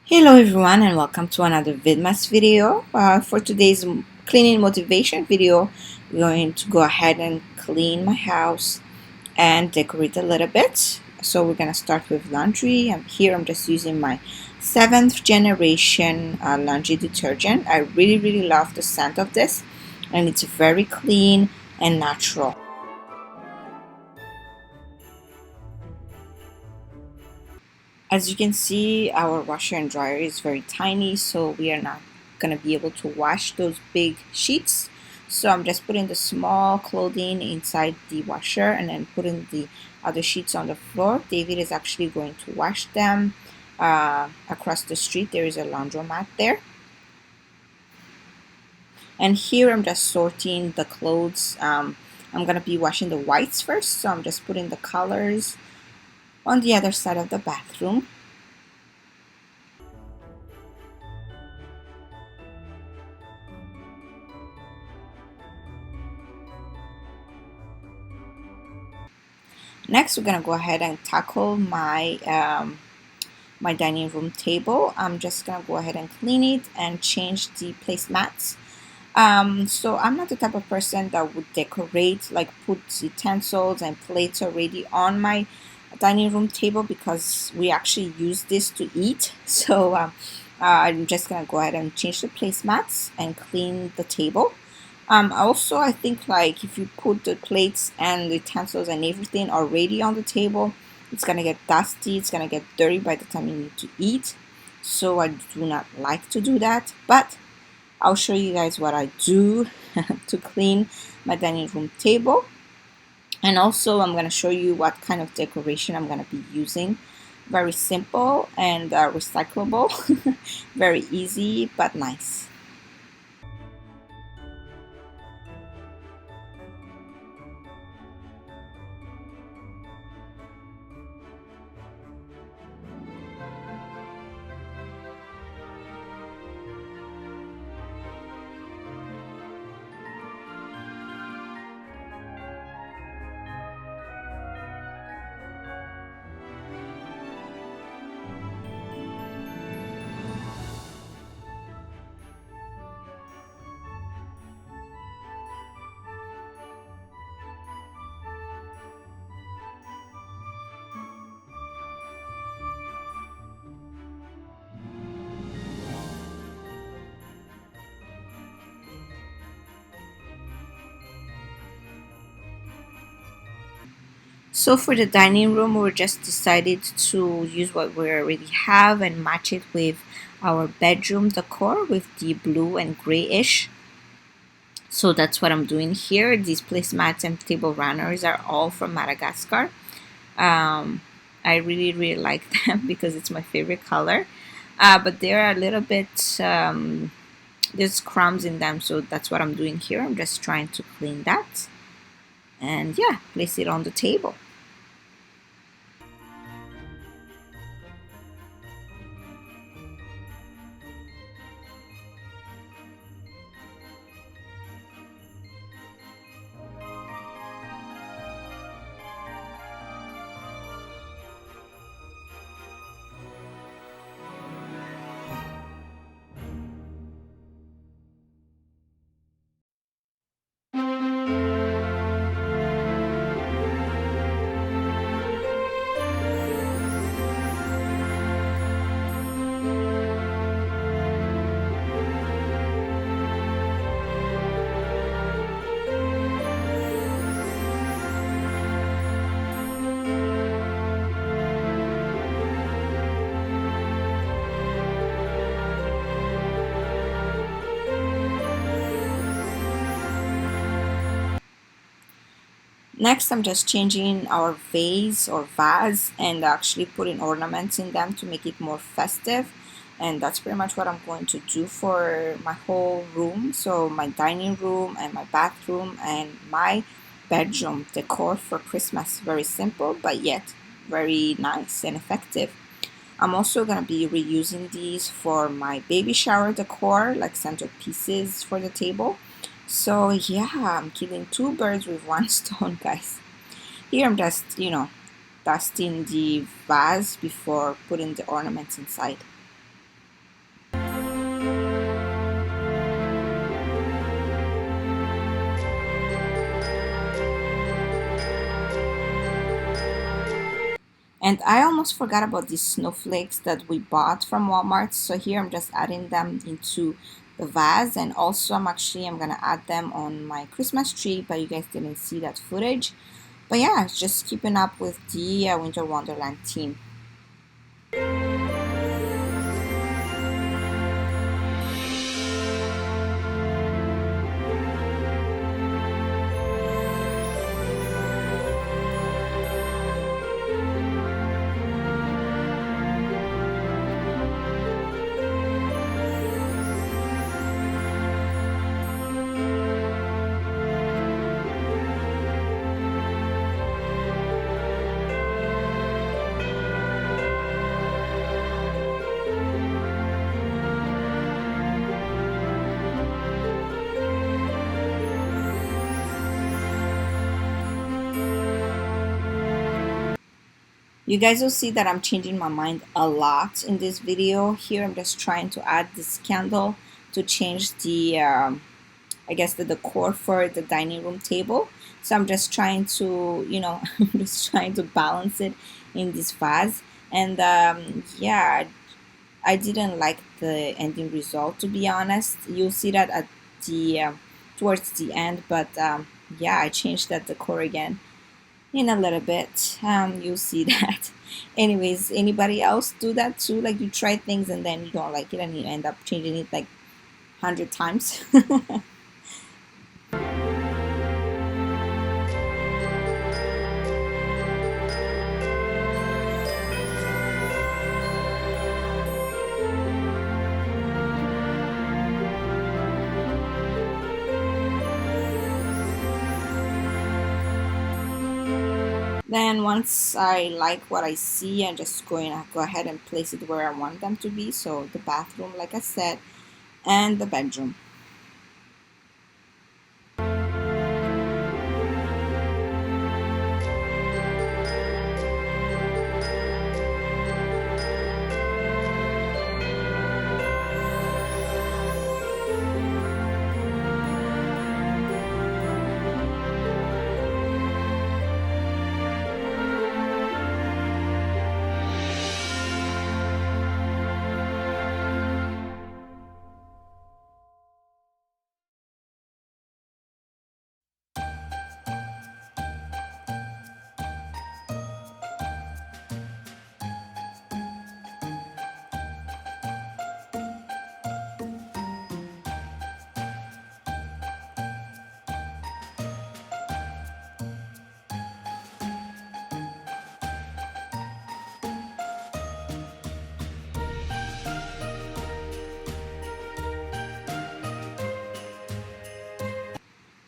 Hello everyone and welcome to another Vidmas video. For today's cleaning motivation video, we're going to go ahead and clean my house and decorate a little bit. So we're going to start with laundry. Here I'm just using my 7th generation laundry detergent. I really love the scent of this, and it's very clean and natural. As you can see, our washer and dryer is very tiny, so we are not going to be able to wash those big sheets. So I'm just putting the small clothing inside the washer and then putting the other sheets on the floor. David is actually going to wash them. Across the street there is a laundromat there. And here I'm just sorting the clothes. I'm going to be washing the whites first, so I'm just putting the colors on the other side of the bathroom. Next, we're gonna go ahead and tackle my dining room table. I'm just gonna go ahead and clean it and change the placemats. So I'm not the type of person that would decorate, like put utensils and plates already on my dining room table, because we actually use this to eat. So I'm just gonna go ahead and change the placemats and clean the table. Also, I think like if you put the plates and the utensils and everything already on the table, it's gonna get dusty, it's gonna get dirty by the time you need to eat. So I do not like to do that, but I'll show you guys what I do to clean my dining room table. And also I'm gonna show you what kind of decoration I'm gonna be using. Very simple and recyclable, very easy but nice. So for the dining room, we just decided to use what we already have and match it with our bedroom decor with the blue and grayish. So that's what I'm doing here. These placemats and table runners are all from Madagascar. I really like them because it's my favorite color. But they're a little bit, there's crumbs in them, so that's what I'm doing here. I'm just trying to clean that. And yeah, place it on the table. Next, I'm just changing our vase or vase and actually putting ornaments in them to make it more festive. And that's pretty much what I'm going to do for my whole room. So my dining room and my bathroom and my bedroom decor for Christmas. Very simple, but yet very nice and effective. I'm also going to be reusing these for my baby shower decor, like centerpieces for the table. So yeah, I'm killing two birds with one stone, guys. Here I'm just, dusting the vase before putting the ornaments inside. And I almost forgot about these snowflakes that we bought from Walmart. So here I'm just adding them into the vase, and also I'm gonna add them on my Christmas tree, but you guys didn't see that footage. But yeah, just keeping up with the Winter Wonderland theme. You guys will see that I'm changing my mind a lot in this video. Here I'm just trying to add this candle to change the I guess the decor for the dining room table. So I'm just trying to, I'm just trying to balance it in this vase. And yeah, I didn't like the ending result, to be honest. You'll see that at the towards the end, but yeah, I changed that decor again in a little bit. You'll see that. Anyways, anybody else do that too? Like you try things and then you don't like it and you end up changing it like 100 times. Then once I like what I see, I'm just going to go ahead and place it where I want them to be. So the bathroom, like I said, and the bedroom.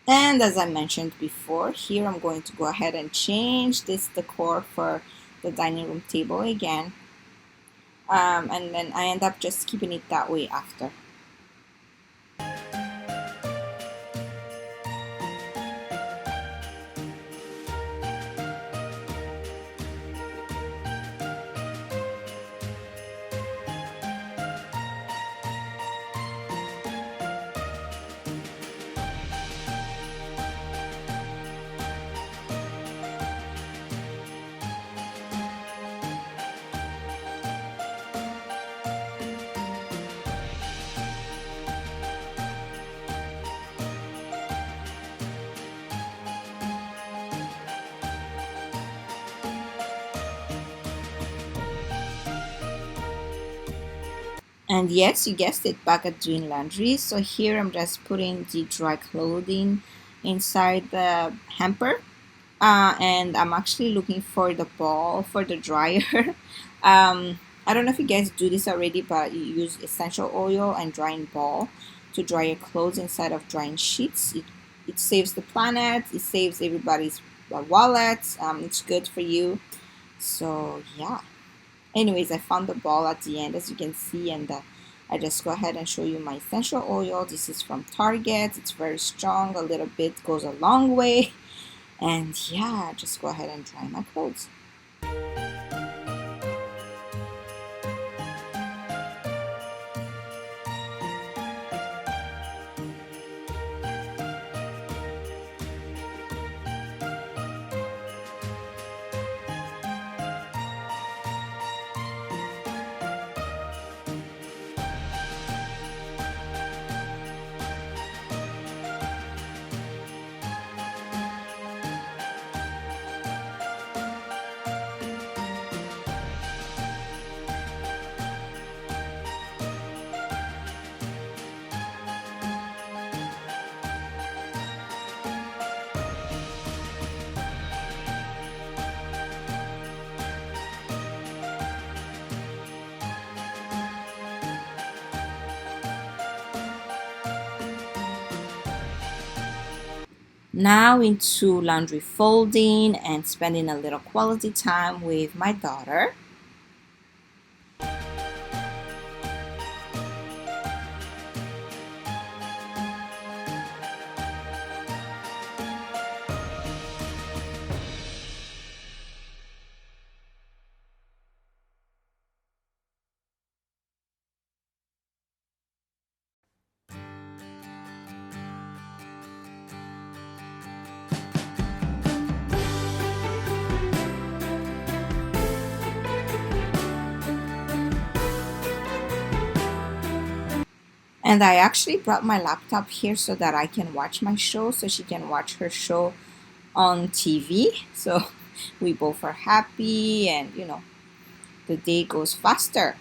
And as I mentioned before, here I'm going to go ahead and change this decor for the dining room table again. And then I end up just keeping it that way after. And yes, you guessed it, back at doing laundry. So here I'm just putting the dry clothing inside the hamper. And I'm actually looking for the ball for the dryer. I don't know if you guys do this already, but you use essential oil and drying ball to dry your clothes instead of drying sheets. It saves the planet, it saves everybody's wallets. It's good for you. So yeah. Anyways, I found the ball at the end, as you can see, and I just go ahead and show you my essential oil. This is from Target. It's very strong. A little bit goes a long way. And yeah, just go ahead and dry my clothes. Now into laundry folding and spending a little quality time with my daughter. And I actually brought my laptop here so that I can watch my show, so she can watch her show on TV. So we both are happy, and the day goes faster.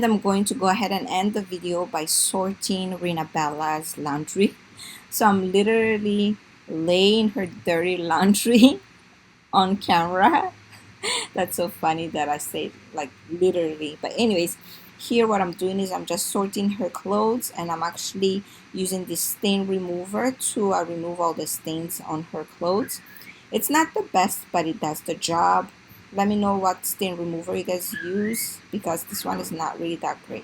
And I'm going to go ahead and end the video by sorting Rena Bella's laundry. So I'm literally laying her dirty laundry on camera. That's so funny that I say like literally. But anyways, here what I'm doing is I'm just sorting her clothes, and I'm actually using this stain remover to remove all the stains on her clothes. It's not the best, but it does the job. Let me know what stain remover you guys use, because this one is not really that great.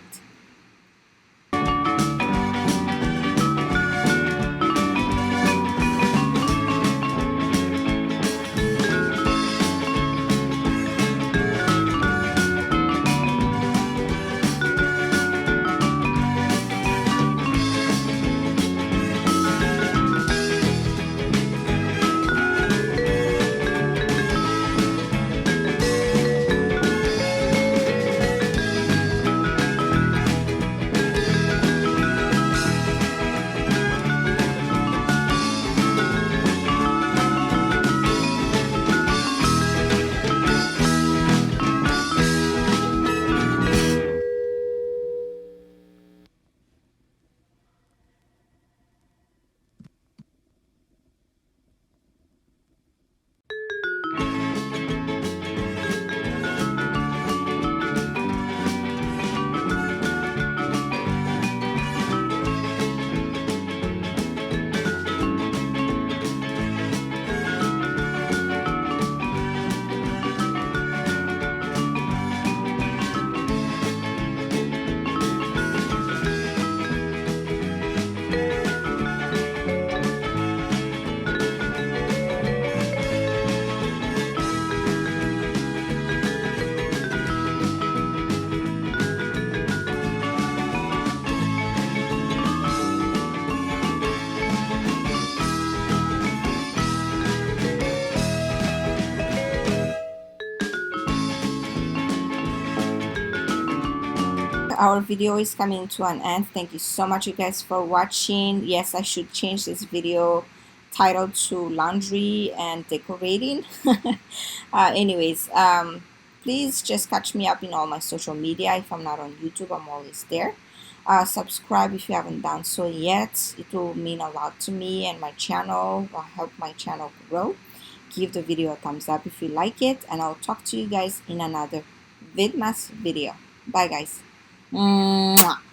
Our video is coming to an end. Thank you so much, you guys, for watching. Yes, I should change this video title to laundry and decorating. Anyways, please just catch me up in all my social media. If I'm not on YouTube, I'm always there. Subscribe if you haven't done so yet. It will mean a lot to me and my channel. Will help my channel grow. Give the video a thumbs up if you like it, and I'll talk to you guys in another Vidmas video. Bye, guys. Mwah.